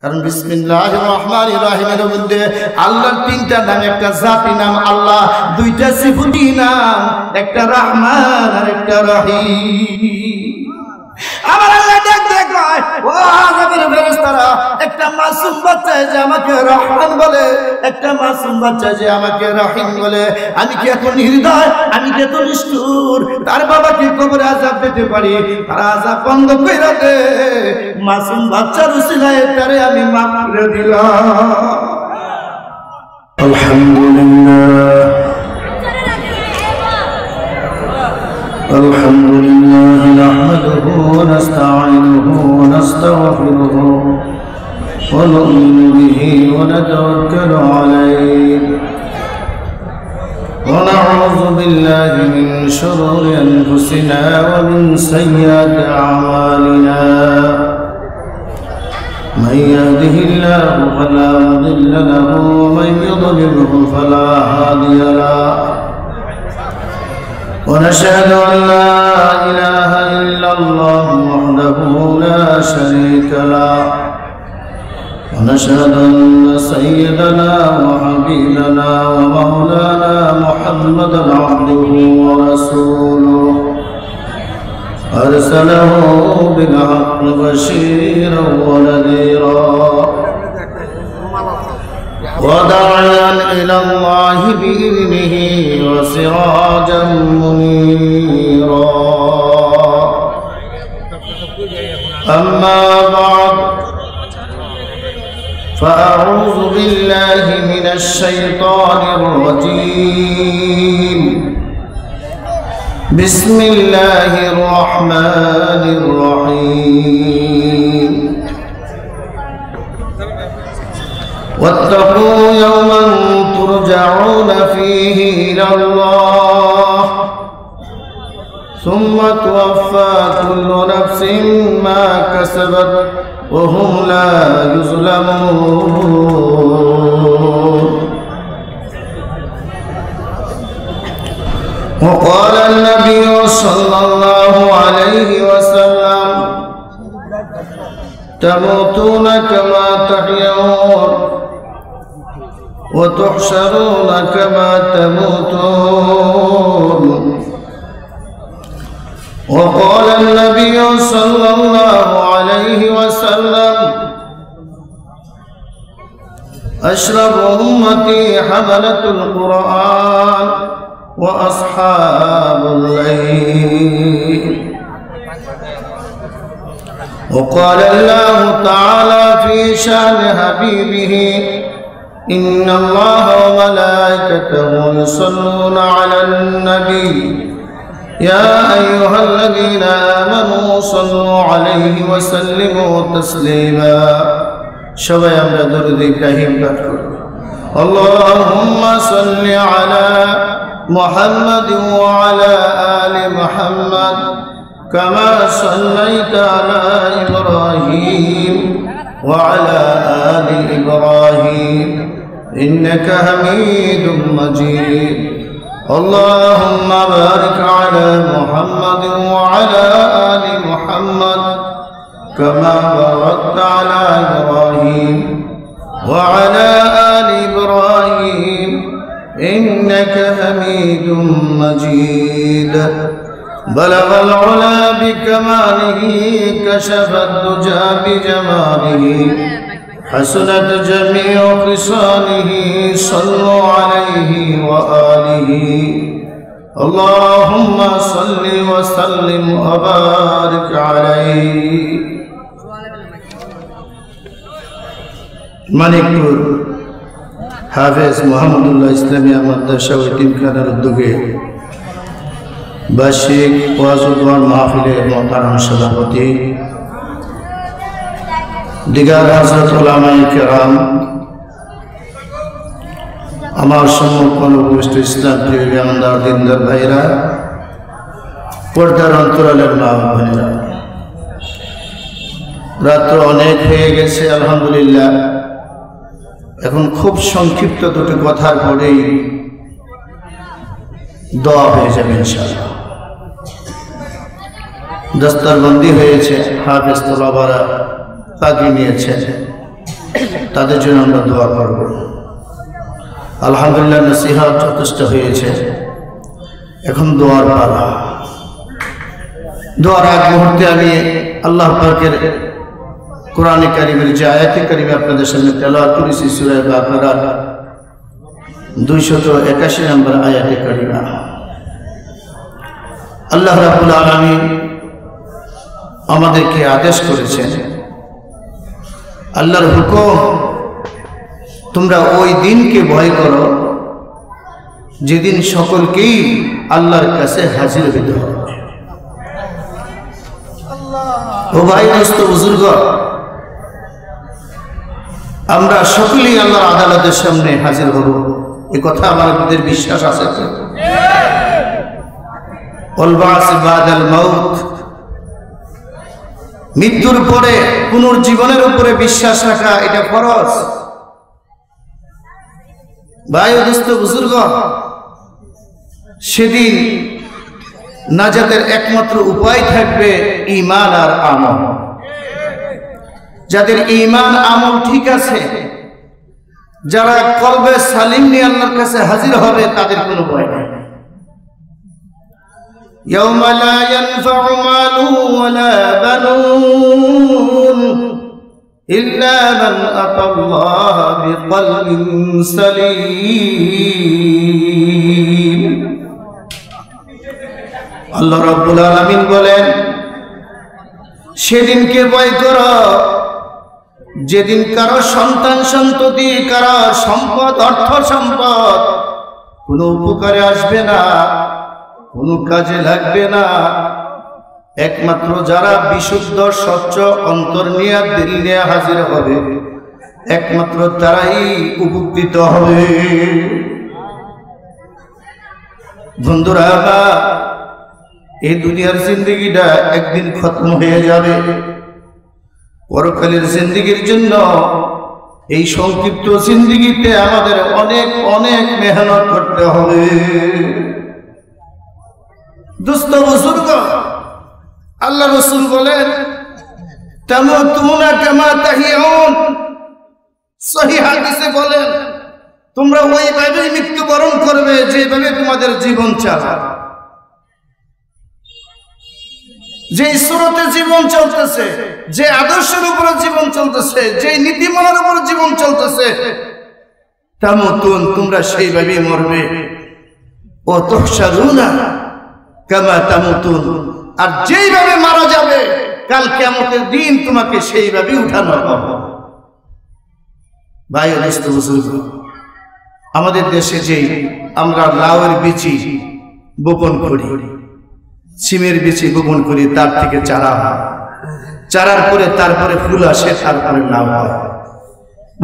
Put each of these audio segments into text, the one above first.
কারণ বিসমিল্লাহির রহমানির রহিমের মধ্যে আল্লাহর তিনটা নাম, একটা জাতি নাম আল্লাহ, দুইটা সিফাতি নাম, একটা রহমান আর একটা রহিম। আমার আল্লাহ ডাক দেয় ও আযাবের ফেরেশতারা, একটা মাসুম বাচ্চা যে আমাকে রহমান বলে, একটা মাসুম বাচ্চা যে আমাকে রহিম বলে, আমি কি এত নির্দয়, আমি কি এত নিষ্ঠুর, তার বাবাকে কবরে আযাব দিতে পারি, তার আযাব বন্ধ কইরা দে, মাসুম বাচ্চার উসিলায় তারে আমি মাফ করে দিলাম। আলহামদুলিল্লাহ الحمد لله نحمده ونستعينه ونستغفره ونؤمن به ونتوكل عليه ونعوذ بالله من شرور أنفسنا ومن سيئات أعمالنا من يهده الله فلا مضل له ومن يضلله فلا هادي له ونشهد أن لا إله إلا الله وحده لا شريك له ونشهد أن سيدنا وحبيبنا ومولانا محمدا عبده ورسوله أرسله بالحق بشيرا ونذيرا وداعيا إلى الله بإذنه وسراجا منيرا أما بعد فأعوذ بالله من الشيطان الرجيم بسم الله الرحمن الرحيم واتقوا يوما ترجعون فيه إلى الله ثم توفى كل نفس ما كسبت وهم لا يظلمون وقال النبي صلى الله عليه وسلم تموتون كما تحيون وتحشرون كما تموتون وقال النبي صلى الله عليه وسلم أشرف أمتي حملة القرآن وأصحاب الليل وقال الله تعالى في شأن حبيبه إن الله وملائكته يصلون على النبي يا أيها الذين آمنوا صلوا عليه وسلموا تسليما সবাই আমরা দরুদ ইব্রাহিম পাঠ করব اللهم صل على محمد وعلى آل محمد كما صليت على إبراهيم وعلى آل إبراهيم إنك حميد مجيد اللهم بارك على محمد وعلى آل محمد كما باركت على إبراهيم وعلى آل إبراهيم إنك حميد مجيد بلغ العلا بكماله كشف الدجى بجماله حسنت جميع خصاله صلوا عليه وآله اللهم صل وسلم وبارك عليه মানিকপুর হাফেজ মোহাম্মদুল্লাহ ইসলামিয়া মাদ্রাসা ও এতিমখানার উদ্যোগে বার্ষিক ওয়াজ ও দোয়া মাহফিলের মোহতারাম সভাপতি দিগার হযরত উলামায়ে কেরাম, আমার সম্মুখে উপস্থিত ইসলাম প্রিয় ইমানদার দিনদার ভাইরা, পর্দার অন্তরালের মা বোনেরা, রাত্র অনেক হয়ে গেছে আলহামদুলিল্লাহ। এখন খুব সংক্ষিপ্ত দুটো কথার পরেই দোয়া হয়ে যাবে ইনশাআল্লাহ। দস্তরবন্দি হয়েছে, হাফেজ তোলাবারা পাগড়ি নিয়েছেন, তাদের জন্য আমরা দোয়া করব। আলহামদুলিল্লাহ নসিহত যথেষ্ট হয়েছে, এখন দোয়ার পালা। দোয়ার আগ মুহূর্তে আমি আল্লাহ পাকের কোরআনে কারিমের যে আয়াতে কারিমে আপনাদের সামনে তেলাওয়াত করেছি, সূরা বাকারার 281 নম্বর আয়াতে কারিমা। আল্লাহ রাব্বুল আলামিন আমাদেরকে আদেশ করেছেন, আল্লাহর হুকুম, তোমরা ওই দিনকে ভয় করো যেদিন সকলকেই আল্লাহর কাছে হাজির হতে হবে। ও ভাই দোস্ত বুজুর্গ, আমরা সকলেই আল্লাহর আদালতের সামনে হাজির হব, এ কথা আমাদের বিশ্বাস আছে। মৃত্যুর পরে পুনর্জীবনের উপরে বিশ্বাস রাখা এটা ফরজ। ভাই দোস্ত বুজুর্গ, সেদিন নাজাতের একমাত্র উপায় থাকবে ঈমান আর আমল। যাদের ঈমান আমল ঠিক আছে, যারা কলবে সালিম নিয়ে আল্লাহর কাছে হাজির হবে, তাদের কোনো ভয় নেই। ইয়াউমা লা ইয়ানফাউ মালু ওয়ালা বানুন ইল্লা মান আতাল্লাহ বিকলবিন সালিম। আল্লাহ রাব্বুল আলামিন বলেন, সেদিনকে ভয় করো যেদিন কারো সন্তান সন্ততি, কারো সম্পদ অর্থ সম্পদ কোনো উপকারে আসবে না, কোনো কাজে লাগবে না। একমাত্র যারা বিশুদ্ধ স্বচ্ছ অন্তর নিয়ে দিল নিয়ে হাজির হবে, একমাত্র তারাই উপকৃত হবে। বন্ধুরা, এই দুনিয়ার জিন্দেগিটা একদিন খতম হয়ে যাবে। পরকালের জিন্দেগির জন্য এই সংক্ষিপ্ত জিন্দেগিতে আমাদের অনেক অনেক মেহনত করতে হবে। দোস্ত বুজুর্গ, আল্লাহ রাসূল বলেন, তামুতুনা কামা তাহিউন। সহিহ হাদিসে বলেন, তোমরা ওইভাবেই মৃত্যুবরণ করবে যেভাবে তোমাদের জীবন চলে। যে সুরতে জীবন চলতেছে, যে আদর্শের উপরে জীবন চলতেছে, যে নীতিমালার উপরে জীবন চলতেছে, তামুতুন, তোমরা সেইভাবেই মরবে। ও তুহশারুনা কামা তামুতুন, আর যেইভাবে মারা যাবে কাল কিয়ামতের দিন তোমাকে সেইভাবেই উঠানো হবে। ভাই দোস্ত বুজুর্গ, আমাদের দেশে যে আমরা লাউয়ের বিচি বপন করি, সিমের বিচি বপন করি, তার থেকে চারা হয়, চারার পরে তারপরে ফুল আসে, তারপরে লাউ হয়।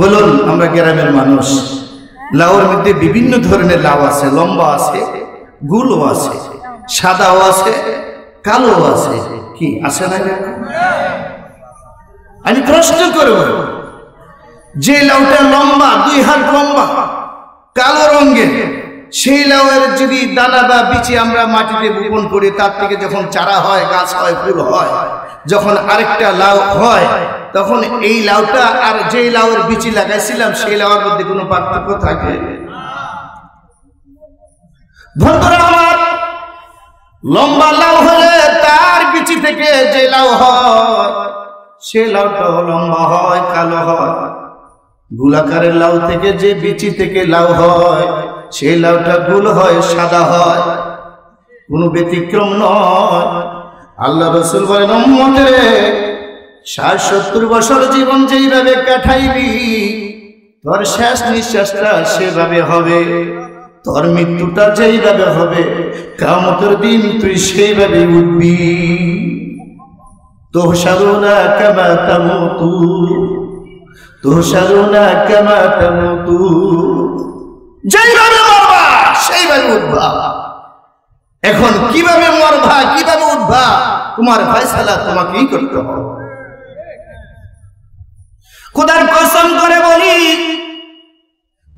বলুন, আমরা গ্রামের মানুষ, লাউর মধ্যে বিভিন্ন ধরনের লাউ আছে, লম্বা আছে, গুলও আছে, সাদাও আছে, কালো আছে, কি আছে না? আমি প্রশ্ন করব, যে লাউটা লম্বা, 2 হাত লম্বা, কালো রঙের, সেই লাউয়ের যদি দানা বা বিচি আমরা মাটিতে বপন করি, তার থেকে যখন চারা হয়, গাছ হয়, ফুল হয়, যখন আরেকটা লাউ হয়, তখন এই লাউটা আর যেই লাউয়ের বিচি লাগাইছিলাম সেই লাউয়ের মধ্যে কোনো পার্থক্য থাকে? বন্ধুরা আমার, লম্বা লাউ হলে তার বিচি থেকে যে লাউ হয়, সে লাউটা লম্বা হয়, কালো হয়। গোলাকারের লাউ থেকে যে বিচি থেকে লাউ হয়, সেই লাউটা গোল হয়, সাদা হয়, কোনো ব্যতিক্রম নয়। আল্লাহ রাসূল বলেন, উম্মতেরে 60-70 বছর জীবন যেইভাবে কাটাইবি, তোর শেষ নিঃশ্বাসটা সেভাবে হবে, তোর মৃত্যুটা যেইভাবে হবে, কিয়ামতের দিন তুই সেইভাবে উঠবি। তুহশারুনা কামা তামুতুন, তুহশারুনা কামা তামুতুন, যেইভাবে মরবা সেইভাবে উঠবা। এখন কিভাবে মরবা, কিভাবে উঠবা, তোমার ফয়সালা তোমাকেই করতে হবে। খোদার কসম করে বলি,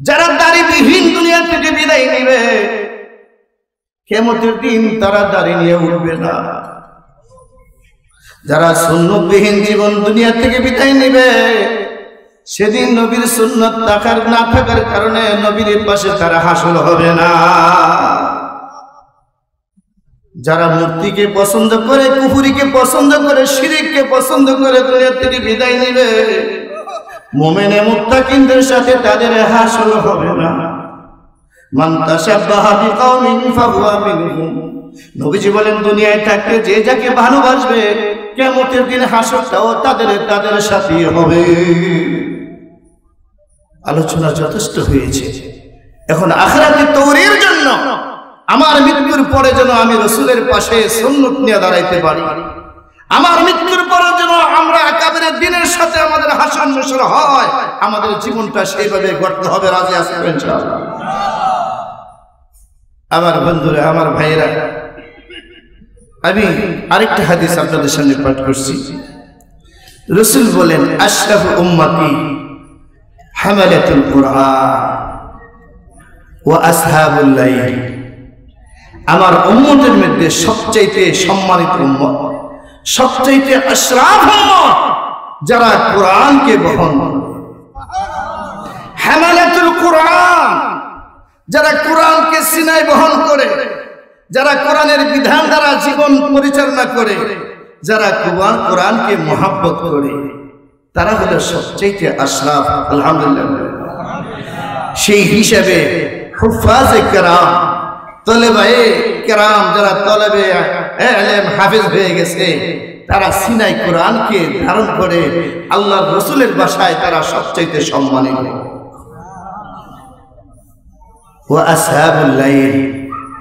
যারা দাড়িবিহীন দুনিয়া থেকে বিদায় নেবে, কিয়ামতের দিন তারা দাড়ি নিয়ে উঠবে না। যারা সুন্নতবিহীন জীবন দুনিয়া থেকে বিদায় নেবে, সেদিন নবীর সুন্নাত না থাকার কারণে নবীর পাশে তারা হাসর হবে না। যারা মূর্তিকে পছন্দ করে, কুফরিকে পছন্দ করে, শিরককে পছন্দ করে দুনিয়া থেকে বিদায় নেবে, মুমিনে মুত্তাকিনদের সাথে তাদের হাসর হবে না। মান তাশাব্বাহা বিকাউমিন ফাহুয়া মিনহুম। নবীজি বলেন, দুনিয়ায় থাকতে যে যাকে ভালোবাসবে কিয়ামতের দিন হাসরটাও তাদের সাথে হবে। আলোচনা যথেষ্ট হয়েছে, এখন আখিরাতে তওরির জন্য আমার মৃত্যুর পরে যেন আমি রাসূলের পাশে সুন্নাত নিয়ে দাঁড়াইতে পারি, আমার মৃত্যুর পরে যেন আমরা আকাবেরের দিনের সাথে আমাদের হাসর নাসর হয়, আমাদের জীবনটা সেইভাবে গড়তে হবে। রাজি আছেন ইনশাআল্লাহ? আমার বন্ধুরা, আমার ভাইয়েরা, আমি আরেকটা হাদিস আপনাদের সামনে পাঠ করছি। রাসূল বলেন, আশরাফু উম্মতি হামালাতুল কুরআন ওয়া আসহাবুল লাইল। আমার উম্মতের মধ্যে সবচাইতে সম্মানিত উম্মত, সবচাইতে আশরাফ উম্মত যারা কোরআনকে বহন করে। হামালাতুল কুরআন, যারা কোরআনকে সিনায় বহন করে, যারা কোরআনের বিধান দ্বারা জীবন পরিচালনা করে, যারা কোরআনকে মহব্বত করে, তারা হলো সবচেয়ে আশরাফ। আলহামদুলিল্লাহ। সেই হিসাবে হুফাজে কেরাম, তলেবায়ে কেরাম, যারা তলেবে ইলম হাফেজ হয়ে গেছে, তারা সিনাই কোরআনকে ধারণ করে আল্লাহর রাসূলের ভাষায় তারা সবচেয়ে সম্মানিত। ওয়া আসহাবুল লাইল,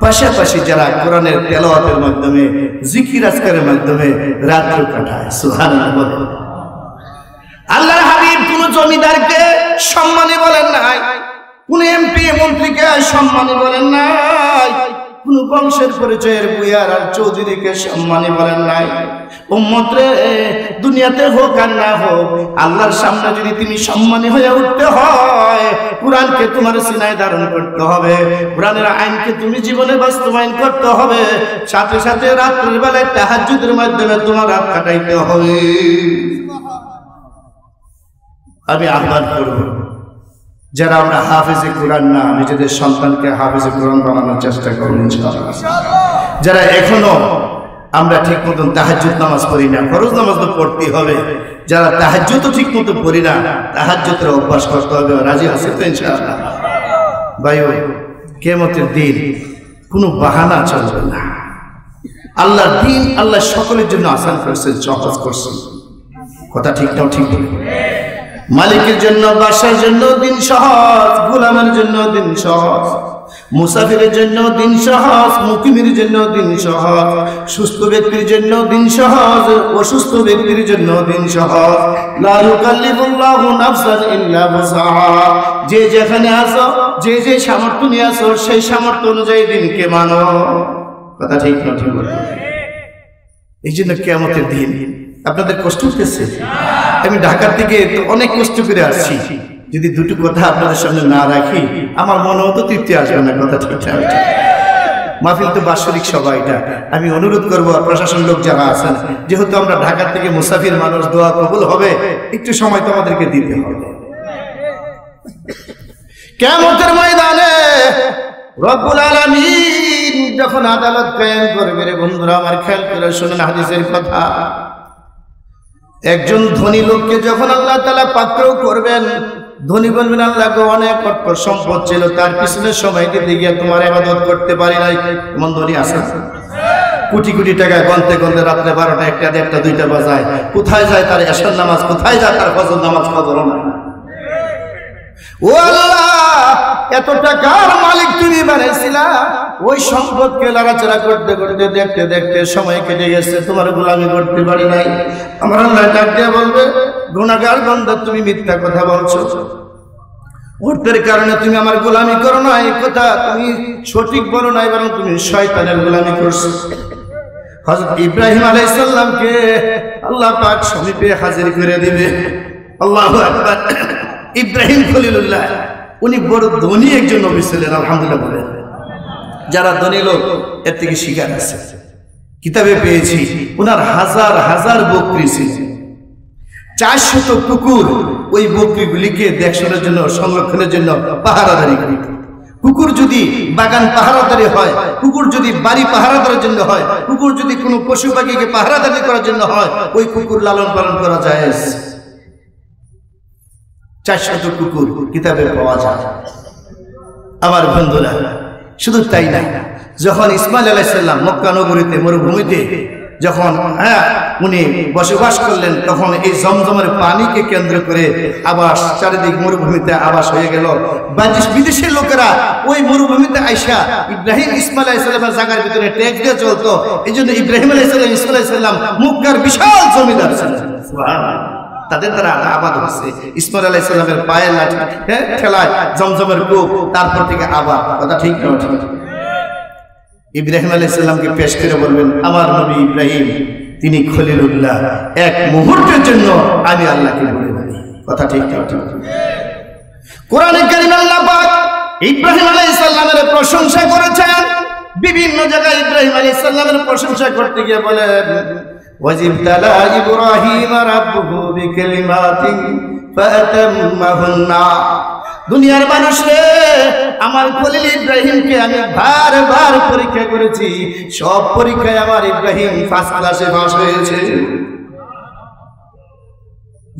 পাশাপাশি যারা কোরআনের তেলাওয়াতের মাধ্যমে, জিকির আজকারের মাধ্যমে রাত্রি কাটায়। সুবহানাল্লাহ। আল্লাহর হাবিব কোন জমিদারকে সম্মানী বলেন নাই, কোন এমপি মন্ত্রীকে সম্মানী বলেন নাই, কোন বংশের পরিচয়ের বুয়ার আর চৌধুরীকে সম্মানী বলেন নাই। উম্মত রে, দুনিয়াতে হোক আর না হোক, আল্লাহর সামনে যদি তুমি সম্মানী হয়ে উঠতে হয়, কোরআনকে তোমার সিনায় ধারণ করতে হবে, কোরআনের আইনকে তুমি জীবনে বাস্তবায়ন করতে হবে, সাথে সাথে রাত্রের বেলায় তাহাজ্জুদের মাধ্যমে তোমার রাত কাটাইতে হবে। আমি আহ্বান করব, যারা আমরা হাফেজে কোরআন না, নিজেদের সন্তানকে হাফেজে কোরআন বানানোর চেষ্টা করব ইনশাআল্লাহ। যারা এখনো আমরা ঠিক মতন তাহাজ্জুদ নামাজ পড়ি না, ফরজ নামাজ তো পড়তেই হবে, যারা তাহাজ্জুদ ঠিক মতো পড়ি না, তাহাজ্জুদের অভ্যাস করতে হবে। রাজি আছেন তো ইনশাআল্লাহ? ভাইও, কিয়ামতের দিন কোনো বাহানা চলবে না। আল্লাহর দিন আল্লাহ সকলের জন্য আসান করছেন, সহজ করছেন। কথা ঠিক নাও? ঠিক বলে। মালিকের জন্য, বাদশার জন্য দিন সহজ, গোলামের জন্য দিন সহজ, মুসাফিরের জন্য দিন সহজ, মুকিমের জন্য দিন সহজ, সুস্থ ব্যক্তির জন্য দিন সহজ, অসুস্থ ব্যক্তির জন্য দিন সহজ। লা ইউকাল্লিফুল্লাহু নাফসান ইল্লা বুসআহা। যে যেখানে আছো, যে যে সামর্থ্য নিয়ে আছো, সেই সামর্থ্য অনুযায়ী দিনকে মানো। কথা ঠিক না? ঠিক বলে। এই জন্য কিয়ামতের দিন আপনাদের কষ্ট হতেছে। আমি ঢাকার থেকে অনেক কষ্ট করে আসছি, যদি দুটো কথা আপনাদের সামনে না রাখি আমার মনে হতো তৃপ্তি আসবে না। কথা ঠিক না? মাহফিল তো বাৎসরিক সভা, এটা আমি অনুরোধ করবো প্রশাসন লোক যারা আছেন, যেহেতু আমরা ঢাকার থেকে মুসাফির মানুষ, দোয়া কবুল হবে, একটু সময় তো আমাদেরকে দিতে হবে। কিয়ামতের ময়দানে রব্বুল আলামিন যখন আদালত কায়েম করবে, রে বন্ধুরা আমার, খেয়াল করে শুনেন হাদিসের কথা। একজন ধনী লোককে যখন আল্লাহ তাআলা পাত্র করবেন, ধনী বলবেন, আল্লাহ গো, অনেক অর্থ সম্পদ ছিল, তার পিছনে সময় দিতে গিয়ে তোমার ইবাদত করতে পারি নাই। এমন ধনী আছে? কোটি কোটি টাকা গনতে গনতে রাত্রে 12টা, 1টা, 1টা, 2টা বাজায়। কোথায় যায় তার এশার নামাজ? কোথায় যায় তার ফজর নামাজ? কদর না। ও আল্লাহ, এত টাকার মালিক তুমি বানাইছিলা, ওই সম্পদকে লড়াচড়া করতে করতে, দেখতে দেখতে সময় কেটে গেছে, তোমার গোলামি করতে পারি নাই। আমার আল্লাহ ডাক দিয়ে বলবে, গুনাহগার বান্দা, তুমি মিথ্যা কথা বলছো, অর্থের কারণে তুমি আমার গোলামি করো না, এই কথা তুমি সঠিক বলো নাই, বরং তুমি শয়তানের গোলামি করছো। হযরত ইব্রাহিম আলাইহিস সালামকে আল্লাহ পাক সমীপে হাজির করে দিবে। আল্লাহু আকবার। ইব্রাহিম খলিলুল্লাহ, উনি বড় ধনী একজন নবী ছিলেন। আলহামদুলিল্লাহ বলেন। যারা ধনী লোক এর থেকে শিকার আছে, কিতাবে পেয়েছি, ওনার হাজার হাজার বকরি ছিল। 400 কুকুর ওই বকরিগুলিকে দেখাশোনার জন্য, সংরক্ষণের জন্য পাহারাদারি করত। কুকুর যদি বাগান পাহারাদারি হয়, কুকুর যদি বাড়ি পাহারাদারের জন্য হয়, কুকুর যদি কোনো পশু পাখিকে পাহারাদারি করার জন্য হয়, ওই কুকুর লালন পালন করা যায়। 400 কুকুর কিতাবে পাওয়া যায়। আমার বন্ধুরা, শুধু তাই না, যখন ইসমাইল আলাইহিস সালাম মক্কা নগরীতে মরুভূমিতে যখন উনি বসবাস করলেন, তখন এই জমজমের পানিকে কেন্দ্র করে আবাস, চারিদিক মরুভূমিতে আবাস হয়ে গেল। বিদেশের লোকেরা ওই মরুভূমিতে আইসা ইব্রাহিম ইসমাইল আলাইহিস সালামের জায়গার ভিতরে ট্যাক্স দিয়ে চলতো। এই জন্য ইব্রাহিম আলাইহিস সালাম, ইসমাইল আলাইহিস সালাম মক্কার বিশাল জমিদার ছিলেন। সুবহানাল্লাহ। তাদের দ্বারা আবাদ হচ্ছে। ইসমাইল আলাইহিস সালামের পায়ের লাঠি ঠেলায় জমজমের কূপ, তারপর থেকে আবাদ। কথা ঠিক না? ইব্রাহিম আলাইহিস সালামকে পেশ করে বলবেন, আমার নবী ইব্রাহিম তিনি খলিলুল্লাহ, এক মুহূর্তের জন্য আমি আল্লাহকে ভুলে যাই। কথা ঠিক না? কোরআনে কারীমে আল্লাহ পাক ইব্রাহিম আলাইহিস সালামের প্রশংসা করেছেন। বিভিন্ন জায়গায় ইব্রাহিম আলাইহিস সালামের প্রশংসা করতে গিয়ে বলেন, ওয়াজিবতালা ইব্রাহিম রাব্বুহু বিকালিমাতিন ফাতাম্মাহুন্না। দুনিয়ার মানুষ রে, আমার খলিল ইব্রাহিমকে আমি বারবার পরীক্ষা করেছি, সব পরীক্ষায় আমার ইব্রাহিম ফার্স্ট ক্লাসে পাস হয়েছে।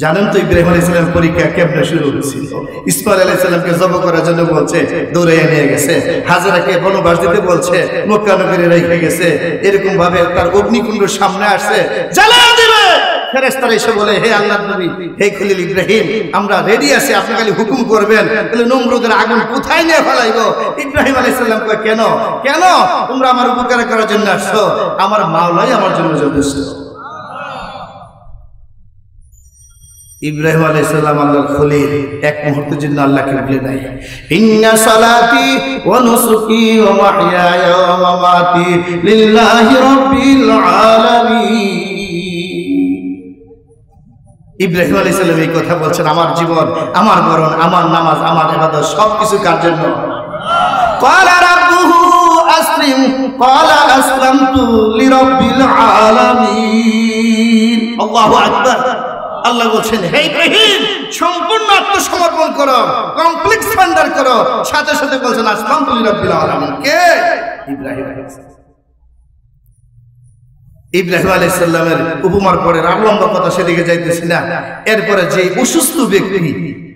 জানেন তো ইব্রাহিম আলাইহিস সালামের পরীক্ষা কেমনে শুরু হয়েছিল? ইসমাইল আলাইহিস সালামকে জবাই করার জন্য বলছে, দৌড়াইয়া নিয়ে গেছে। হাজেরাকে বনবাস দিতে বলছে, মক্কা নগরে রেখে গেছে। এরকম ভাবে তার অগ্নিকুণ্ডের সামনে আসছে, জ্বালিয়ে দিবে। ফেরেশতারা এসে বলে, হে আল্লাহর নবী, হে খলিল ইব্রাহিম, আমরা রেডি আছি, আপনি খালি হুকুম করবেন। তাহলে নমরুদের আগুন কোথায় নিয়ে ফেলাইবো? ইব্রাহিম আলাইহিস সালাম কয়, কেন কেন? তোমরা আমার উপকার করার জন্য আসছো, আমার মাওলাই আমার জন্য যথেষ্ট। ইব্রাহিম আলাইহিস সালাম আল্লাহর খলিল, এক মুহূর্তের জন্য আল্লাহকে ভুলে নাই। ইন্না সালাতি ওয়া নুসুকি ওয়া মাহইয়ায়া ওয়া মামাতি লিল্লাহি রাব্বিল আলামিন। ইব্রাহিম আলাইহিস সালাম এই কথা বলছেন, আমার জীবন, আমার মরণ, আমার নামাজ, আমার ইবাদত সবকিছু কার জন্য? ক্বালা রাব্বুহু আসলিম, ক্বালা আসলামতু লিরাব্বিল আলামিন। আল্লাহু আকবার। আল্লাহ বলছেন, হে ইব্রাহিম, সম্পূর্ণ আত্মসমর্পণ করো, কমপ্লিট সারেন্ডার করো। সাথে সাথে বলছেন, আসলামতু লিরাব্বিল আলামিন। কে? ইব্রাহিম আলাইহিস সালাম। ইব্রাহিম আলাইহিস সালামের উপমার পরে আর লম্বা কথা সেদিকে যাইতেছি না। এরপরে যে অসুস্থ ব্যক্তি,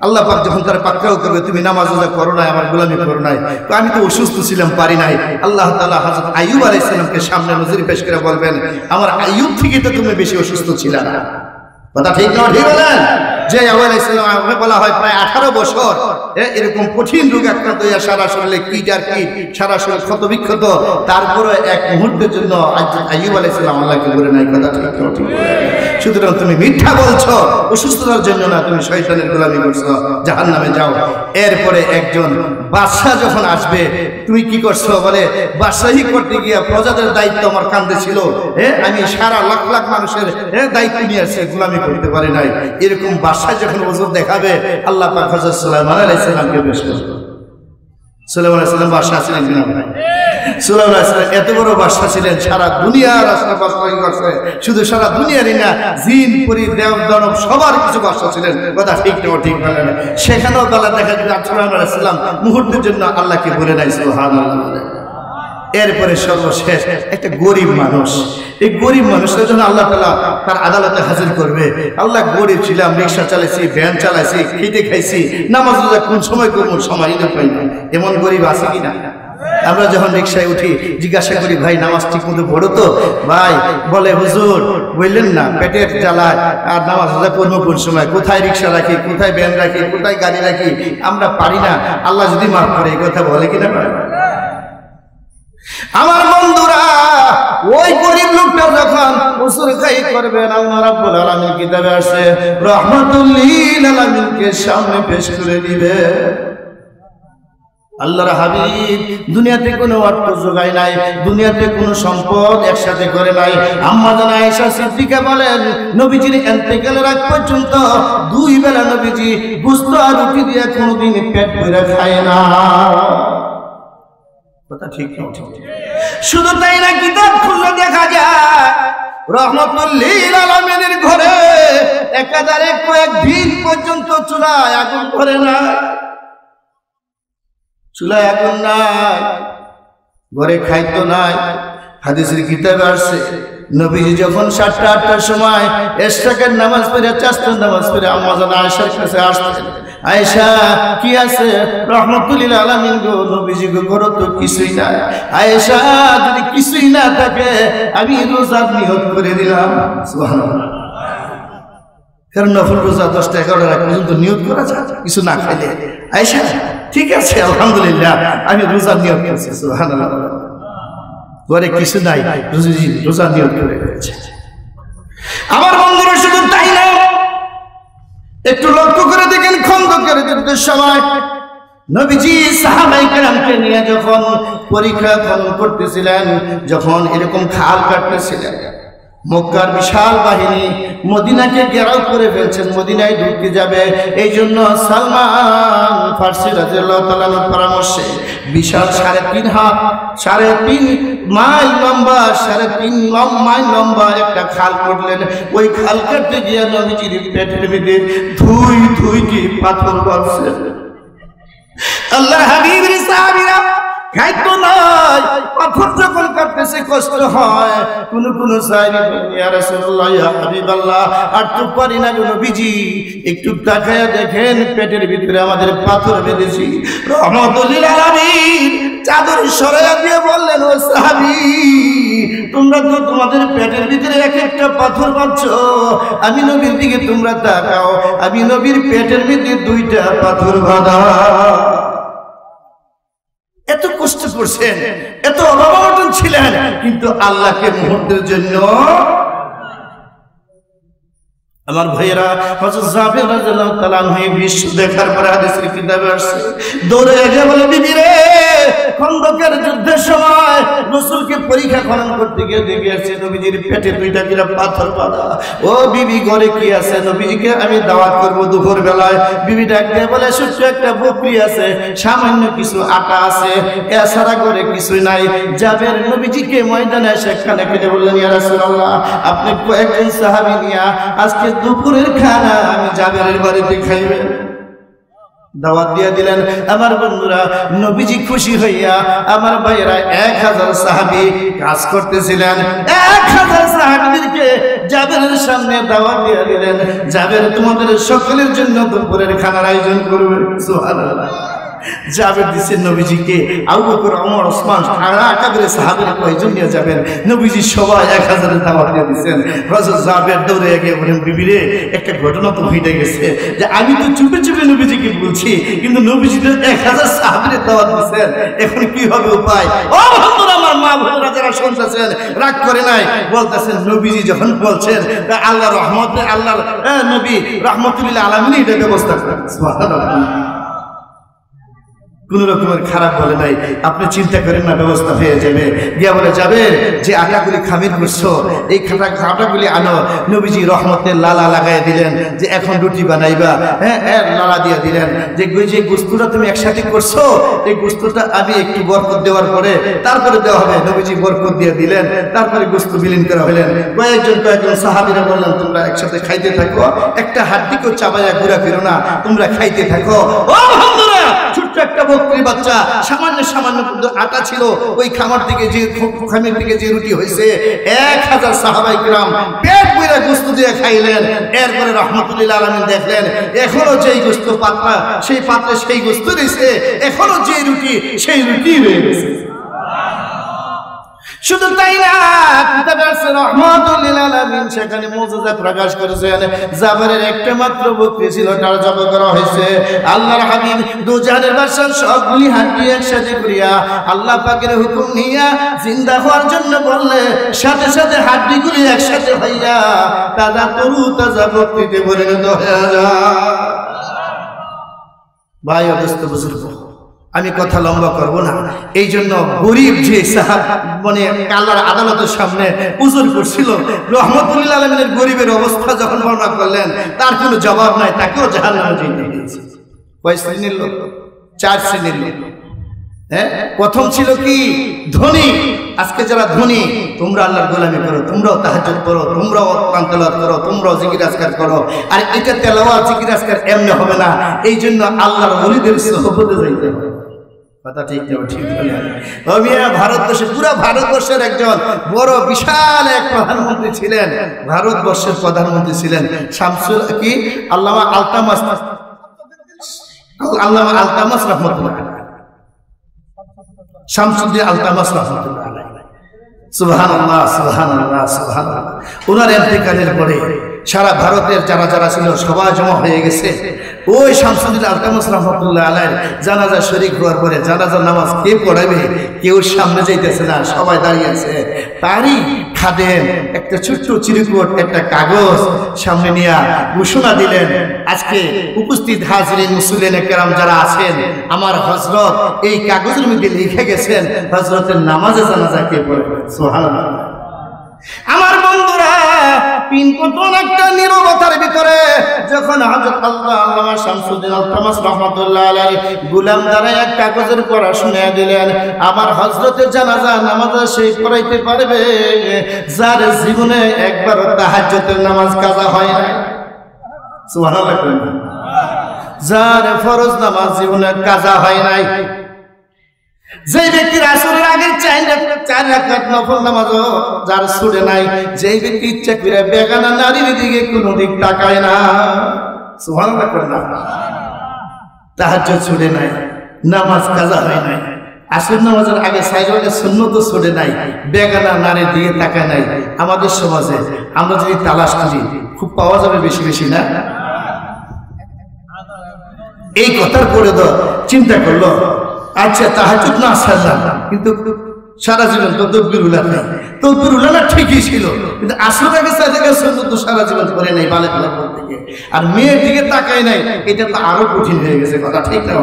আল্লাহ পাক যখন তারা পাকড়াও করবে, তুমি নামাজ রোজা করো নাই, আমার গোলামি করো নাই, তো আমি তো অসুস্থ ছিলাম, পারি নাই। আল্লাহ তাআলা হযরত আইয়ুব আলাইহিস সালামকে সামনে নজরে পেশ করে বলবেন, আমার আইয়ুব থেকে তো তুমি বেশি অসুস্থ ছিল না। কথা ঠিক না? ঠিক বলেন? যে আইয়ুব আলাইহিস সালামকে বলা হয় প্রায় 18 বছর এরকম কঠিন রোগে আক্রান্ত হইয়া সারা শরীরে কীট আর কীট, সারা শরীর ক্ষত বিক্ষত, তারপরে এক মুহূর্তের জন্য আইয়ুব আলাইহিস সালাম আল্লাহকে বলে নাই। কথা ঠিক না? ঠিক। সুতরাং তুমি মিথ্যা বলছো, অসুস্থতার জন্য না, তুমি শয়তানের গোলামি করছো, জাহান্নামে যাও। এরপরে একজন বাদশাহ যখন আসবে, তুমি কি করছো? বলে, বাদশাহী করতে গিয়া প্রজাদের দায়িত্ব আমার কাঁধে ছিল, আমি সারা লাখ লাখ মানুষের দায়িত্ব নিয়ে আসছি, গোলামি করতে পারি নাই। এরকম বাদশাহ যখন ওজর দেখাবে, আল্লাহ পাক হযরত সুলাইমান আলাইহিস সালামকে পেশ করবে। সুলাইমান আলাইহিস সালাম বাদশাহ ছিলেন কিনা? সুলাইমান আলাইহিস সালাম এত বড় বাদশাহ ছিলেন, সারা দুনিয়ার রাস্তা বাদশাহী করছে। শুধু সারা দুনিয়ারই না, জিন পরি দেব দানব সবার কিছু বাদশাহ ছিলেন। কথা ঠিক না? ঠিক বলেন? সেখানেও বেলা দেখা যায় সুলাইমান আলাইহিস সালাম মুহূর্তের জন্য আল্লাহকে বলে নাই। সুবহানাল্লাহ। এরপরে সর্বশেষ একটা গরিব মানুষ, এই গরিব মানুষের জন্য আল্লাহ তাআলা তার আদালতে হাজির করবে। আল্লাহ গরিব ছিলাম, রিক্সা চালাইছি, ভ্যান চালাইছি, খেতে খাইছি, নামাজ রোজা কোন সময় করবো সময়ই তো পাই না। এমন গরিব আছে কিনা? আমরা যখন রিক্সায় উঠি জিজ্ঞাসা করি, ভাই নামাজ ঠিক মতো পড়ো তো? ভাই বলে, হুজুর বললেন না, পেটের জ্বালায় আর নামাজ রোজা করবো কোন সময়, কোথায় রিক্সা রাখি, কোথায় ভ্যান রাখি, কোথায় গাড়ি রাখি, আমরা পারি না। আল্লাহ যদি মাফ করে, এই কথা বলে কিনা? আমার বন্ধুরা, ওই গরিব লোকটা যখন উসুর খাই করবেন, আল্লাহ রাব্বুল আলামিন কিতাবে আছে রাহমাতুল লিল আলামিনকে সামনে পেশ করে দিবে। আল্লাহর হাবিব দুনিয়াতে কোনো অর্থ জোগায় নাই, দুনিয়াতে কোনো সম্পদ একসাথে করে নাই। আম্মা জান আয়েশা সিদ্দিকা বলেন, নবীজির ইন্তেকালের আগ পর্যন্ত 2 বেলা নবীজি গোশত আর রুটি দিয়ে কোনোদিন পেট ভরে খায় না। কথা ঠিক না? শুধু তাই না, কিতাব খুললে দেখা যায় রহমতুল লিল আলামিনের ঘরে একাধারে কয়েকদিন পর্যন্ত চুলায় আগুন ধরে না, চুলায় আগুন নাই, ঘরে খাইতো নাই। হাদিসের কিতাবে আসছে নবীজি যখন 7টা-8টার সময় ইশরাকের নামাজ পড়ে চাষতের নামাজ পড়ে আম্মা জান আয়েশার কাছে আসতেন, আয়েশা কি আছে? রহমতুল লিল আলামিন গো, নবীজি গো ঘরে তো কিছুই নাই। আয়েশা যদি কিছুই না থাকে আমি রোজার নিয়ত করে দিলাম। সুবহানাল্লাহ। কারণ নফল রোজা 10টা-11টা রাত পর্যন্ত নিয়ত করা যায় কিছু না খাইলে। আয়েশা ঠিক আছে আলহামদুলিল্লাহ আমি রোজার নিয়ত করছি। সুবহানাল্লাহ। ঘরে কিছু নাই, রোজা নিয়ত করে রয়েছে। আমার বন্ধুরা শুধু তাই না, একটু লক্ষ্য করে দেখেন খন্দকের যুদ্ধের সময় নবীজি সাহাবায়ে কেরামকে নিয়ে যখন পরীক্ষা করতেছিলেন, যখন এরকম খাল কাটতেছিলেন, মক্কার বিশাল বাহিনী মদিনাকে ঘেরাও করে ফেলছেন, মদিনায় ঢুকতে যাবে। এই জন্য সালমান ফার্সি রাদিয়াল্লাহু তাআলা আনহুর পরামর্শে বিশাল 3.5 মাইল লম্বা 3.5 মাইল লম্বা একটা খাল করলেন। ওই খাল কাটতে গিয়ে নবীজির পেটের মধ্যে ধুই পাথর পড়ছে। আল্লাহ হাবিবের সাহাবীরা খাইতো নাই, পাথর যখন কাটতেছে কষ্ট হয়। কোন সাহাবী বলেন ইয়া রাসূলুল্লাহ ইয়া হাবিবাল্লাহ আর তো পারি না নবীজি, একটু তাকায়া দেখেন পেটের ভিতরে আমাদের পাথর বেঁধেছি। রহমতুল লিল আলামিন চাদর সরাইয়া দিয়ে বললেন ও সাহাবী তোমরা তো তোমাদের পেটের ভিতরে এক একটা পাথর বাঁধছো, আমি নবীর দিকে তোমরা তাকাও, আমি নবীর পেটের ভিতরে 2টা পাথর বাঁধা। এত কষ্ট করছেন, এত অভাবনটন ছিলেন, কিন্তু আল্লাহকে মুহূর্তের জন্য। আমার ভাইয়েরা হযরত জাবের রাদিয়াল্লাহু তাআলা আনহু বিশ্ব দেখার পরে হাদিসের কিতাবে আসছে দৌড়ে গিয়ে বলে বিবি রে, খন্দকের যুদ্ধের সময় রাসূলকে পরীক্ষা করতে গিয়ে দেখে আসছে নবীজির পেটে 2টা করে পাথর বাঁধা। ও বিবি ঘরে কি আছে? নবীজিকে আমি দাওয়াত করব দুপুর বেলায়। বিবি ডাক দিয়ে বলে ছোট্ট একটা বকরি আছে, সামান্য কিছু আটা আছে, এছাড়া ঘরে কিছুই নাই। জাবের নবীজিকে ময়দানে এসে খানা খেতে বললেন ইয়া রাসূলুল্লাহ আপনি কয়েকজন সাহাবী নিয়া আজকে দুপুরের খানা আমি জাবেরের বাড়িতে খাইবেন। দাওয়াত দিয়ে দিলেন। আমার বন্ধুরা নবীজি খুশি হইয়া আমার ভাইয়েরা 1000 সাহাবী কাজ করতেছিলেন, 1000 সাহাবীদেরকে জাবেরের সামনে দাওয়াত দিয়ে দিলেন, জাবের তোমাদের সকলের জন্য দুপুরের খানার আয়োজন করবে। সুবহানাল্লাহ। জাবের দিচ্ছেন নবীজিকে, আবু বকর ওমর ওসমান আকাবের সাহাবীরা কয়জন নিয়ে যাবেন? নবীজি সবাই 1000 দাওয়াত দিয়ে দিচ্ছেন। হযরত জাবের দৌড়ে গিয়ে বলেন বিবি রে, একটা ঘটনা তো ঘটে গেছে যে আমি তো চুপে চুপে নবীজিকে বলছি, কিন্তু নবীজি তো 1000 সাহাবীর দাওয়াত দিচ্ছেন, এখন কি হবে উপায়? ও বন্ধুরা আমার মা বোনেরা যারা শুনতেছেন রাগ করে নাই, বলতেছেন নবীজি যখন বলছেন আল্লাহর রহমত, আল্লাহর নবী রাহমাতুল লিল আলামিন এটা ব্যবস্থা করেন। সুবহানাল্লাহ। কোন রকমের খারাপ বলে নাই, আপনি চিন্তা করেন না ব্যবস্থা হয়ে যাবে। গিয়া বলে যাবে যে আটাগুলি খামির করছো এই আটাগুলি আনো। নবীজি রহমতের লালা লাগাই দিলেন যে এখন রুটি বানাইবা, লালা দিয়ে দিলেন যে যে গোস্তটা তুমি একসাথে করছো এই গোস্তটা আমি একটু বরকত দেওয়ার পরে তারপরে দেওয়া হবে। নবীজি বরকত দিয়ে দিলেন, তারপরে গোস্ত বিলীন করা হলেন। কয়েকজন সাহাবীরা বললেন তোমরা একসাথে খাইতে থাকো, একটা হাড্ডিকেও চাবাইয়া ঘুরা ফিরো না, তোমরা খাইতে থাকো। ও বন্ধুরা ছোট্ট একটা বকরির বাচ্চা সামান্য আটা ছিল, ওই খামির থেকে যে রুটি হয়েছে 1000 সাহাবায়ে কিরাম পেট ভরে গোশত দিয়ে খাইলেন। এরপরে রাহমাতুল লিল আলামিন দেখলেন এখনো যেই গোশত পাতলা সেই পাত্রে সেই গোশত রয়েছে, এখনো যে রুটি সেই রুটি রয়ে গেছে। শুধু তাই না, কিতাবে আছে রাহমাতুল লিল আলামিন সেখানে মুজিজা প্রকাশ করেছেন। জাবেরের একটা মাত্র বকরি ছিল, তার জবাই করা হয়েছে। আল্লাহর হাবিব দুজাহানের বাদশা সবগুলি হাড্ডি একসাথে করিয়া আল্লাহ পাকের হুকুম নিয়া জিন্দা হওয়ার জন্য বললে সাথে সাথে হাড্ডিগুলি একসাথে হইয়া তাজা তরু তাজা বকরিতে পরিণত হয়ে যায়। ভাই অবস্থ বুজুর্গ, আমি কথা লম্বা করব না, এই জন্য গরিব যে সাহাব মানে আল্লাহর আদালতের সামনে উজুর করছিল, রাহমাতুল লিল আলামিনের গরিবের অবস্থা যখন বর্ণনা করলেন তার কোনো জবাব নাই, তাকেও জাহান্নামে যেতে দিয়েছে। কয় শ্রেণীর লোক? 4 শ্রেণীর লোক। হ্যাঁ, প্রথম ছিল কি ধনী। আজকে যারা ধনী, তোমরা আল্লাহর গোলামি করো, তোমরাও তাহাজ্জুদ করো, তোমরাও কোরআন তেলাওয়াত করো, তোমরাও জিকির আজকার করো। আর এটা তেলাওয়াত জিকির আজকার এমনি হবে না, এই জন্য আল্লাহর ওলিদের সোহবতে যাইতে হবে। কথা ঠিক না? ঠিক বলে ভারতবর্ষে, পুরো ভারতবর্ষের একজন বড় বিশাল এক প্রধানমন্ত্রী ছিলেন, ভারতবর্ষের প্রধানমন্ত্রী ছিলেন শামসুল কি আল্লামা আলতামাস, আল্লামা আলতামাস রহমতুল্লাহ, শামসুদ্দিন আলতামাস রহমতুল্লাহ আলাইহি। সুবহানাল্লাহ, সুবহানাল্লাহ, সুবহানাল্লাহ। ওনার ইন্তেকালের পরে সারা ভারতের যারা যারা ছিল সবাই জমা হয়ে গেছে। ওই শামসুদ্দিন আলতামাস রহমতুল্লাহ আলাইহির জানাজা শরীক হওয়ার পরে জানাজার নামাজ কে পড়াবে, কেউ সামনে যাইতেছে না, সবাই দাঁড়িয়ে আছে। তারই খাদেম একটা ছোট্ট চিরকুট, একটা কাগজ সামনে নিয়ে ঘোষণা দিলেন, আজকে উপস্থিত হাজিরিন মুসলিম কেরাম যারা আছেন, আমার হযরত এই কাগজের মধ্যে লিখে গেছেন হযরতের নামাজে জানাজা কে পড়বে। সুবহানাল্লাহ। আমার বন্ধুরা, পিনকোটন একটা নীরবতার ভিতরে যখন হযরত আল্লামা শামসুদ্দিন আলতামাস রাহমাতুল্লাহ আলাইহি গোলাম দ্বারা এক কাগজের পড়া শুনিয়ে দিলেন, আমার হযরতের জানাজা নামাজ সেই পড়াইতে পারবে যার জীবনে একবারও তাহাজ্জুদের নামাজ কাজা হয় না। সুবহানাল্লাহ। যার ফরজ নামাজ জীবনে কাজা হয় নাই, যে ব্যক্তির আসরের আগে 4 রাকাত নফল নামাজও যার ছুটে নাই, যে ব্যক্তি ইচ্ছা করে বেগানা নারীর দিকে কোনো দিক তাকায় না, সুবহানাল্লাহ করে না, তাহাজ্জুদ ছুটে নাই, নামাজ কাজা হয় নাই, আসর নামাজের আগে 4 রাকাত সুন্নতও ছুটে নাই, বেগানা নারীর দিকে তাকায় নাই। আমাদের সমাজে আমরা যদি তালাশ করি খুব পাওয়া যাবে বেশি বেশি, না? এই কথার পরে তো চিন্তা করলো, আচ্ছা তাহাজ্জুদ না সারলাম, কিন্তু সারা জীবন তো তকবীরুল্লাহ নাই, তকবীরুল্লাহ না ঠিকই ছিল, কিন্তু আসর আগে 4 রাকাত সুন্নত তো সারা জীবন করে নাই, বালে বালে করতে গিয়ে, আর মেয়ের দিকে তাকায় নাই, এটা তো আরো কঠিন হয়ে গেছে। কথা ঠিক না?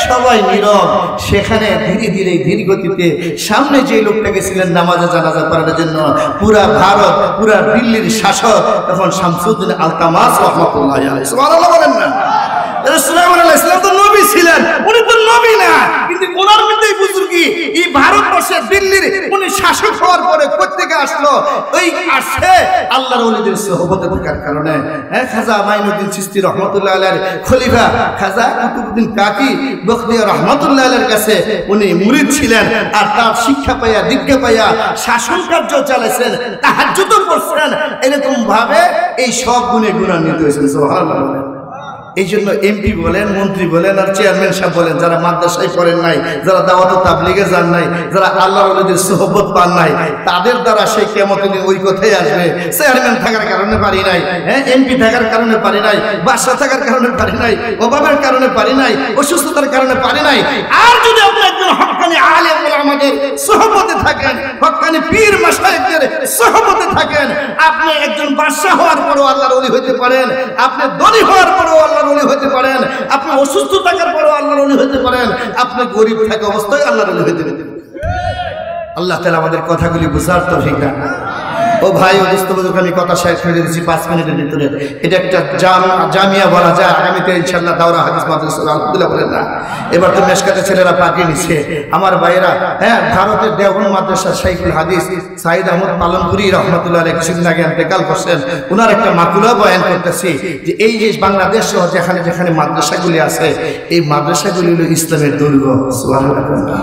সবাই নীরব। সেখানে ধীরে ধীরে ধীর গতিতে সামনে যে লোকটা গেছিলেন নামাজে জানাজা পড়ার জন্য, পুরা ভারত, পুরা দিল্লির শাসক তখন শামসুদ্দিন আলতামাস রাহমাতুল্লাহ আলাইহি। সুবহানাল্লাহ বলেন না? ইসলাম তো নবী ছিলেন, উনি তো নবী না, কিন্তু ওনার মধ্যে বুজুর্গি, এই ভারতবর্ষের দিল্লির উনি শাসক হওয়ার পরে কোত্থেকে আসলো? ওই আসে আল্লাহর ওলিদের সোহবতে থাকার কারণে। হ্যাঁ, খাজা মাইনুদ্দিন চিশতি রহমতুল্লাহ আলাইহির খলিফা খাজা কুতুবউদ্দিন কাকি বখতিয়ার রহমতুল্লাহ আলাইহির কাছে উনি মুরিদ ছিলেন, আর তার শিক্ষা পাইয়া দীক্ষা পাইয়া শাসন কার্য চালাইছেন, তাহাজ্জুদও পড়ছেন। এরকম ভাবে এই সব গুণে গুণান্বিত হয়েছেন। সুবহানাল্লাহ। এই জন্য এমপি বলেন, মন্ত্রী বলেন, আর চেয়ারম্যান সাহেব বলেন, যারা মাদ্রাসায় পড়েন নাই, যারা দাওয়াত ও তাবলীগে যান নাই, যারা আল্লাহর ওলিদের সোহবত পান নাই, তাদের দ্বারা সেই কিয়ামতের দিন ওই কথাই আসবে, চেয়ারম্যান থাকার কারণে পারি নাই, হ্যাঁ, এমপি থাকার কারণে পারি নাই, বাদশা থাকার কারণে পারি নাই, অভাবের কারণে পারি নাই, অসুস্থতার কারণে পারি নাই। আর যদি আপনি একজন হক্কানি আলেম ওলামাদের সোহবতে থাকেন, হক্কানি পীর মাশায়েখদের সোহবতে থাকেন, আপনি একজন বাদশা হওয়ার পরেও আল্লাহর ওলি হইতে পারেন, আপনি ধনী হওয়ার পরেও আল্লাহর ওলি হইতে পারেন, আপনি অসুস্থ থাকার পরেও আল্লাহর ওলি হইতে পারেন, আপনি গরিব থাকা অবস্থায় আল্লাহর ওলি হইতে পারেন। আল্লাহ তাআলা আমাদের কথাগুলি বুঝার তৌফিক দান। ও ভাই, ও দোস্ত বুজুর্গ, আমি কথা শেষ করে দিচ্ছি 5 মিনিটের ভিতরে। এটা একটা জামিয়া বলা যায়, আগামীতে ইনশাআল্লাহ দাওরা হাদিস মাদ্রাসা, আলহামদুলিল্লাহ বলেন না? এবার তো মেশকাতে ছেলেরা পাঠিয়ে নিচ্ছে আমার ভাইয়েরা। হ্যাঁ, ভারতের দেওবন্দ মাদ্রাসার শাইখুল হাদিস সাইদ আহমদ পালনপুরি রহমতুল্লাহ আলাইহি কিছুদিন আগে ইন্তেকাল করছেন। ওনার একটা মাকুলা বয়ান করতেছি যে এই যে বাংলাদেশ সহ যেখানে যেখানে মাদ্রাসাগুলি আছে, এই মাদ্রাসাগুলি হলো ইসলামের দুর্গ। সুবহানাল্লাহ।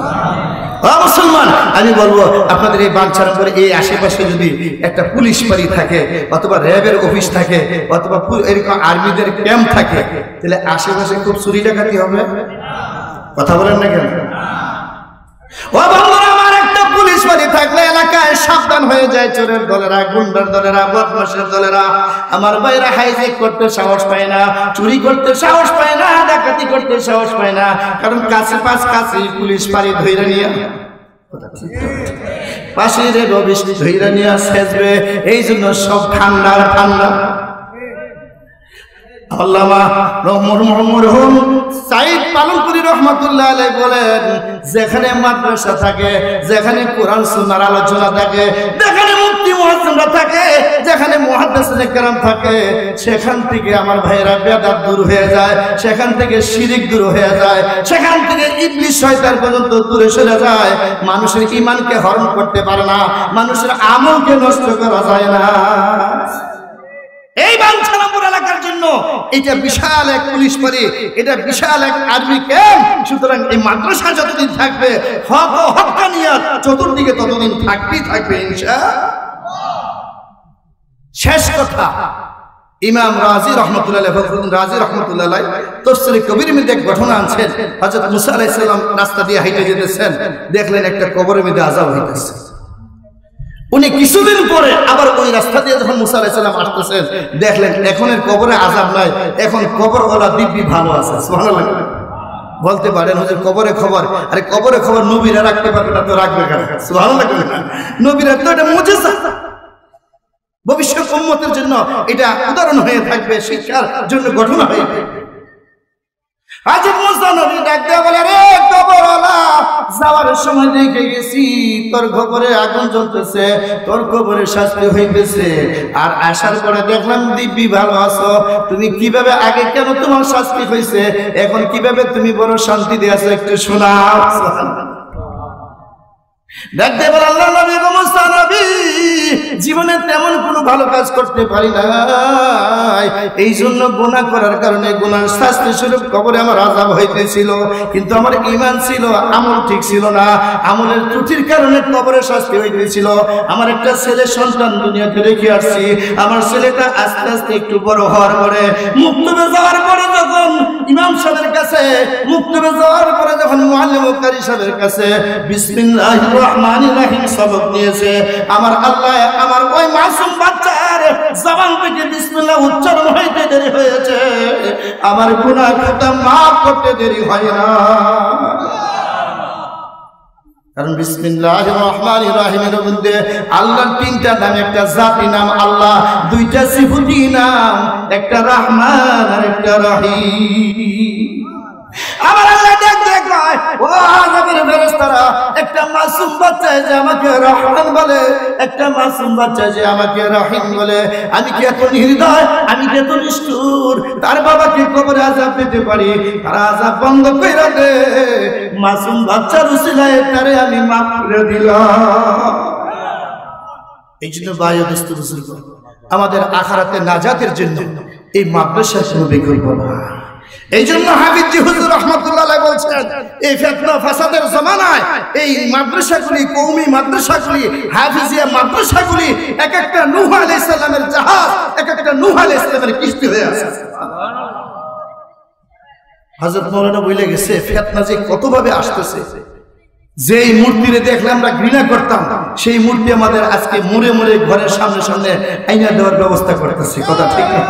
মুসলমান, আমি বলবো আপনাদের এই বাঞ্ছার পরে এই আশেপাশে যদি একটা পুলিশ বাড়ি থাকে, অথবা র্যাবের অফিস থাকে, অথবা এরকম আর্মিদের ক্যাম্প থাকে, তাহলে আশেপাশে খুব চুরি ডাকাতি হবে। কথা বলেন না কেন? ও বন্ধুরা, আমার একটা পুলিশ বাড়ি থাকলে এলাকায় সাবধান হয়ে যায় চোরের দলেরা, গুন্ডার দলেরা, বদমাশের দলেরা। আমার ভাইরা হাইজেক করতে সাহস পায় না, চুরি করতে সাহস পায় না, ডাকাতি করতে সাহস পায় না, কারণ কাছে পুলিশ বাড়ি ধইরা নিয়ে পাশের রবিশ ধইরা নিয়ে সেজবে। এই জন্য সব ঠান্ডা ঠান্ডা। আল্লামা মরহুম সাইদ পালনপুরি রাহমাতুল্লাহ আলাইহি বলেন, যেখানে মাদ্রাসা থাকে, যেখানে কোরআন সুন্নাহর আলোচনা থাকে, যেখানে মুফতি মুয়াজ্জিমরা থাকে, যেখানে মুহাদ্দিসিনে কেরাম থাকে, সেখান থেকে আমার ভাইরা বেদাত দূর হয়ে যায়, সেখান থেকে শিরক দূর হয়ে যায়, সেখান থেকে ইবলিস শয়তান পর্যন্ত দূরে সরে যায়। মানুষের ঈমানকে হরণ করতে পারে না, মানুষের আমলকে নষ্ট করা যায় না। এই বাঞ্ছারামপুর এলাকার জন্য এটা বিশাল এক পুলিশ বাড়ি, এটা বিশাল এক আর্মি ক্যাম্প। সুতরাং এই মাদ্রাসা যতদিন থাকবে, হক ও হক্কানিয়াত চতুর্দিকে ততদিন থাকবেই থাকবে ইনশাআল্লাহ। শেষ কথা, ইমাম রাজি রাহমাতুল্লাহ তাফসীরে কবিরের মধ্যে এক ঘটনা আনছেন। হযরত মুসা আলাইহিস সালাম রাস্তা দিয়ে হাঁটে যেতেছেন, দেখলেন একটা কবরের মধ্যে আযাব হইতেছে। উনি কিছুদিন পরে আবার ওই রাস্তা দিয়ে যখন মুসা আলাইহিস সালাম আসতেছেন, দেখলেন এখন এর কবরে আযাব নাই, এখন কবরওয়ালা দিব্যি ভালো আছে। সুবহানাল্লাহ। বলতে পারেন হুজুর কবরে খবর, আরে কবরে খবর নবীরা রাখতে পারবে না তো রাখবে কেন? সুবহানাল্লাহ। নবীরা তো এটা মুজিজা, ভবিষ্যৎ উম্মতের জন্য এটা উদাহরণ হয়ে থাকবে, শিক্ষার জন্য ঘটনা হয়ে থাকবে। হযরত মুসা নবী ডাক দিয়ে বলে, রে কবরওয়ালা, যাওয়ার সময় দেখে গেছি তোর কবরে আগুন জ্বলতেছে, তোর কবরে শাস্তি হইতেছে, আর আসার পরে দেখলাম দিব্যি ভালো আছো। তুমি কিভাবে, আগে কেন তোমার শাস্তি হয়েছে, এখন কিভাবে তুমি বড় শান্তি দিয়ে আছো, একটু শোনাও। ডাক দিয়ে বলে, আল্লাহ নবী গো মুসা নবী, জীবনে তেমন কোনো ভালো কাজ করতে পারি নাই, এই জন্য গুনাহ করার কারণে গুনার শাস্তি স্বরূপ কবরে আমার আযাব হইতেছিল, কিন্তু আমার ঈমান ছিল, আমল ঠিক ছিল না, আমলের ত্রুটির কারণে কবরে শাস্তি হইতেছিল। আমার একটা ছেলে সন্তান দুনিয়াতে রেখে আসছি, আমার ছেলেটা আস্তে আস্তে একটু বড় হওয়ার পরে, মুক্তবে যাওয়ার পরে, যখন ইমাম সাহেবের কাছে, মুক্তবে যাওয়ার পরে যখন মুআল্লিম ও কারি সাহেবের কাছে বিসমিল্লাহির রহমানির রহিম সবক নিয়েছে, আমার আল্লাহ আমার ওই মাসুম বাচ্চার জবান থেকে বিসমিল্লাহ উচ্চারণ হইতে দেরি হয়েছে, আমার গুনাহ খাতা মাফ করতে দেরি হয় না। কারণ বিসমিল্লাহির রহমানির রহিমের মধ্যে আল্লাহর তিনটা নাম, একটা জাতি নাম আল্লাহ, দুইটা সিফাতি নাম, একটা রহমান আর একটা রহিম। আমার আল্লাহ দেখ কয়, ও আযাবের ফেরেশতারা, একটা মাসুম বাচ্চা যে আমাকে রহমান বলে, একটা মাসুম বাচ্চা যে আমাকে রহিম বলে, আমি কি এত নির্দয়, আমি কি এত নিষ্ঠুর, তার বাবাকে কবরে আযাব দিতে পারি, তার আযাব বন্ধ কইরা দে, মাসুম বাচ্চার উসিলায় তারে আমি মাফ করে দিলাম। এই জন্য ভাই ও দোস্ত বুজুর্গ, আমাদের আখিরাতে নাজাতের জন্য এই মাদ্রাসার কোনো বিকল্প না। এই জন্য হাফিজি হুজুর রাহমাতুল্লাহ আলাইহি বলছেন, এই ফিতনা ফাসাদের জামানায় এই মাদ্রাসাগুলি, কওমি মাদ্রাসাগুলি, হাফিজিয়া মাদ্রাসাগুলি এক একটা নূহ আলাইহিস সালামের জাহাজ, এক একটা নূহ আলাইহিস সালামের কিস্তি হয়ে আছে। সুবহানাল্লাহ। হযরত মাওলানা বলে গেছে ফিতনা যে কতভাবে আসতেছে, যেই মূর্তিরে দেখলে আমরা ঘৃণা করতাম, সেই মূর্তি আমাদের আজকে মরে মরে ঘরের সামনে সামনে আইনা দেওয়ার ব্যবস্থা করতেছে। কথা ঠিক না?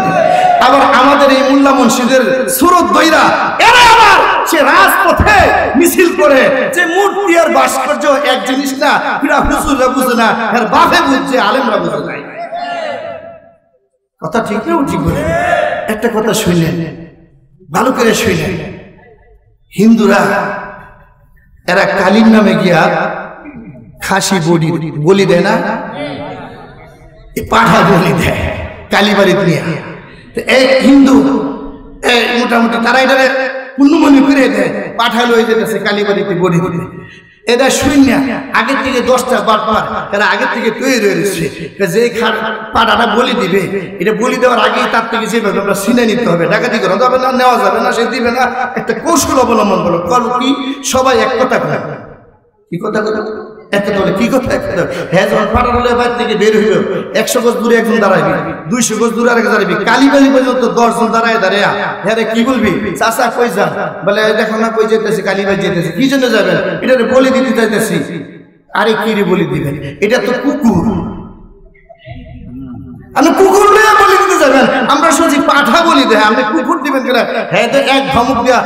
আবার আমাদের এই মোল্লা মুন্সিদের সুরত দইরা এরা আবার সে রাজপথে মিছিল করে, যে মূর্তি আর ভাস্কর্য এক জিনিস না, এরা হুজুররা বুঝে না, এর বাপে বুঝছে, আলেমরা বুঝে নাই। কথা ঠিক না? ঠিক বলে একটা কথা শুনলেন, ভালো করে শুনলেন, হিন্দুরা এরা কালীর নামে গিয়া খাসি বলি দেয় না, পাঠা বলি দেয় কালীবাড়ি নিয়ে। এই হিন্দু মোটামুটি তারা এটা পূর্ণমনি করে দেয়, পাঠা লয়ে যেতেছে কালীবাড়িতে বলি দিতে। এরা শূন্য আগের থেকে 10টা বারবার এরা আগের থেকে তৈরি রয়েছে, যে পাঠাটা বলি দিবে, এটা বলি দেওয়ার আগেই তার থেকে যেভাবে আমরা চিনে নিতে হবে, ডাকাতি করা যাবে না, নেওয়া যাবে না, সে দিবে না, একটা কৌশল অবলম্বন করো। করো কি? সবাই এক কথা করে, কি কথা কথা এক কথা বলে, কি কথা এক কথা। হ্যাঁ, যখন পাঠার হলে বাইর থেকে বের হইল, 100 গজ দূরে একজন দাঁড়াইবি, 200 গজ দূরে আরেক দাঁড়াবি, কালীবাড়ি পর্যন্ত 10 জন দাঁড়ায় দাঁড়ায়, হ্যাঁ রে কি বলবি, চাচা কই যান, বলে দেখো না কই যেতেছি, কালীবাড়ি যেতেছি। কি জন্য যাবেন? এটা বলি দিতে চাইতেছি। আরে কি রে বলি দিবেন? এটা তো কুকুর, আপনি কুকুর নিয়ে বলি দিতে যাবেন? আমরা শুনছি পাঠা বলি দেয়, আপনি কুকুর দিবেন কেন? হ্যাঁ, এক ধমক দিয়া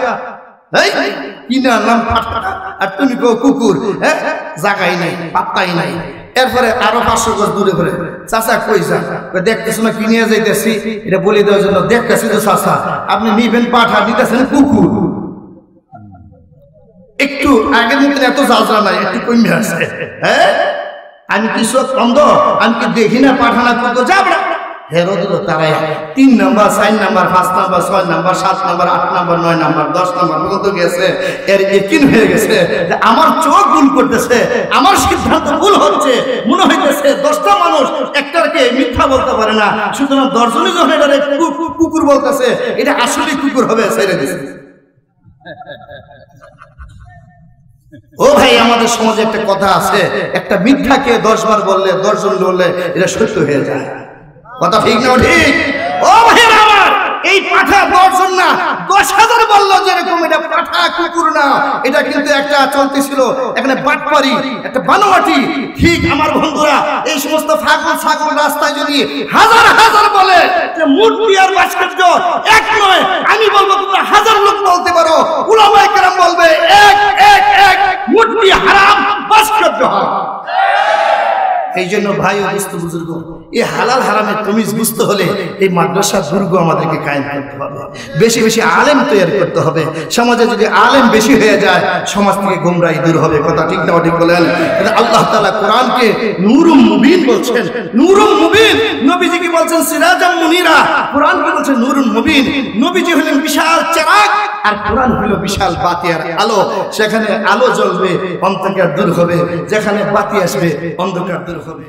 কি না নাম পাঠা, আর তুমি কুকুর, হ্যাঁ জাগাই নাই, পাত্তাই নাই। এরপরে আরো 500 গজ দূরে করে চাচা কই যান, দেখতেছ না কি নিয়ে যাইতেছি, এটা বলে দেওয়ার জন্য। দেখতেছি তো চাচা আপনি নিবেন পাঠা, নিতেছেন কুকুর। একটু আগের মতন এত জাজরা নাই, একটু কমে আছে। হ্যাঁ আমি কি সব অন্ধ, আমি কি দেখি না পাঠানা কুকুর? যাব না হেরো দিল তারাই 3 number 4 number 5 number 6 number 7 number 8 number 9 number 10 number পর্যন্ত গেছে। এর একিন হয়ে গেছে যে আমার চোখ ভুল করতেছে, আমার সিদ্ধান্ত ভুল হচ্ছে। মনে হইতেছে 10টা মানুষ একটাকে মিথ্যা বলতে পারে না, সুতরাং 10 জনই যখন এটারে কুকুর বলতেছে, এটা আসলে কুকুর হবে, ছেড়ে দিছে। ও ভাই, আমাদের সমাজে একটা কথা আছে, একটা মিথ্যাকে 10 বার বললে, 10 জন বললে এটা সত্য হয়ে যায়। কথা ঠিক না ঠিক? ও ভাইরা আমার, এই পাঠা 10 জন না 10,000 বললো যেরকম এটা পাঠা কুকুর না, এটা কিন্তু একটা চলতেছিল এখানে বাটপারি, একটা বানোয়াটি। ঠিক আমার বন্ধুরা, এই সমস্ত ছাগল রাস্তায় যদি হাজার হাজার বলে যে মূর্তি আর ভাস্কর্য এক নয়, আমি বলবো তোমরা 1000 লোক বলতে পারো, উলামায়ে কেরাম বলবে এক এক এক, মূর্তি হারাম, ভাস্কর্য হারাম। এই জন্য ভাই ও দোস্ত বুজুর্গ, এই হালাল হারামের তমিজ বুঝতে হলে এই মাদ্রাসা দুর্গ আমাদেরকে কায়েম করতে হবে, বেশি বেশি আলেম তৈরি করতে হবে। সমাজে যদি আলেম বেশি হয়ে যায়, সমাজ থেকে গোমরাহি দূর হবে। কথা ঠিক না ঠিক বলেন? আল্লাহ তাআলা কোরআনকে নূরুম মুবিন বলছেন, নূরুম মুবিন। নবীজি বলছেন সিরাজাম মুনিরা, কোরআনকে বলছেন নূরুম মুবিন। নবীজি হলেন বিশাল চিরাগ, আর কোরআন হলো বিশাল বাতি আর আলো। সেখানে আলো জ্বলবে, অন্ধকার দূর হবে, যেখানে বাতি আসবে অন্ধকার দূর হবে।